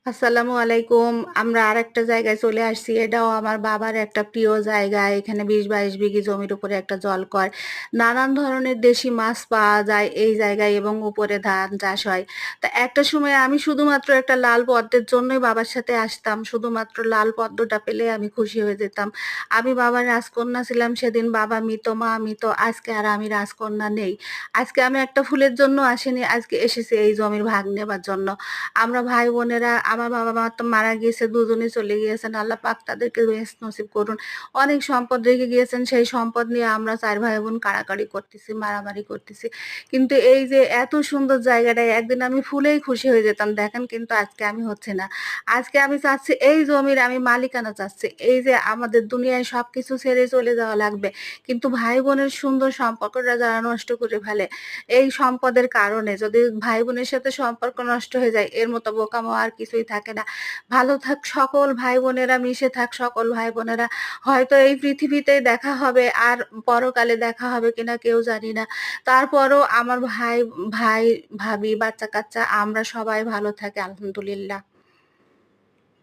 আসসালামু আলাইকুম। আমরা আরেকটা জায়গায় চলে আসছি। এটাও আমার বাবার একটা প্রিয় জায়গা। এখানে ২০-২২ বিঘি জমির উপরে একটা জলকর। নানান ধরনের দেশি মাছ পাওয়া যায় এই জায়গায় এবং উপরে ধান চাষ হয়। তো একটা সময় আমি শুধুমাত্র একটা লাল পদ্মের জন্যই বাবার সাথে আসতাম। শুধুমাত্র লাল পদ্মটা পেলে আমি খুশি হয়ে যেতাম। আমি বাবার রাজকন্যা ছিলাম সেদিন বাবা মৃত, মা মৃত। আজকে আর আমি রাজকন্যা নেই। আজকে আমি একটা ফুলের জন্য আসিনি। আজকে এসেছি এই জমির ভাগ নেবার জন্য। আমরা ভাই-বোনেরা আমার বাবা-মা তো মারা গিয়েছে, দুজনেই চলে গিয়েছেন। আল্লাহ পাক তাদেরকে নেস্ত নসিব করুন। অনেক সম্পদ রেখে গিয়েছেন, সেই সম্পদ নিয়ে আমরা ৪ ভাই-বোন কাড়াকাড়ি করতেছি, মারামারি করতেছি। কিন্তু এই যে এত সুন্দর জায়গাটায় একদিন আমি ফুলেই খুশি হয়ে যেতাম। দেখেন কিন্তু আজকে আমি হচ্ছি না। আজকে আমি চাচ্ছি এই জমির আমি মালিকানা চাচ্ছি। এই যে আমাদের দুনিয়ায় সবকিছু ছেড়ে চলে যাওয়া লাগবে। কিন্তু ভাই-বোনের সুন্দর সম্পর্কটা যারা নষ্ট করে ফেলে, এই সম্পদের কারণে যদি ভাই-বোনের সাথে সম্পর্ক নষ্ট হয়ে যায়, এর মতো বোকামো আর কিছুই থাকে না। ভালো থাক সকল ভাই-বোনেরা, মিশে থাক সকল ভাই-বোনেরা। হয়তো এই পৃথিবীতেই দেখা হবে আর পরকালে দেখা হবে কিনা কেউ জানি না। তারপরও আমার ভাই, ভাবি, বাচ্চা-কাচ্চা আমরা সবাই ভালো থাকি আলহামদুলিল্লাহ।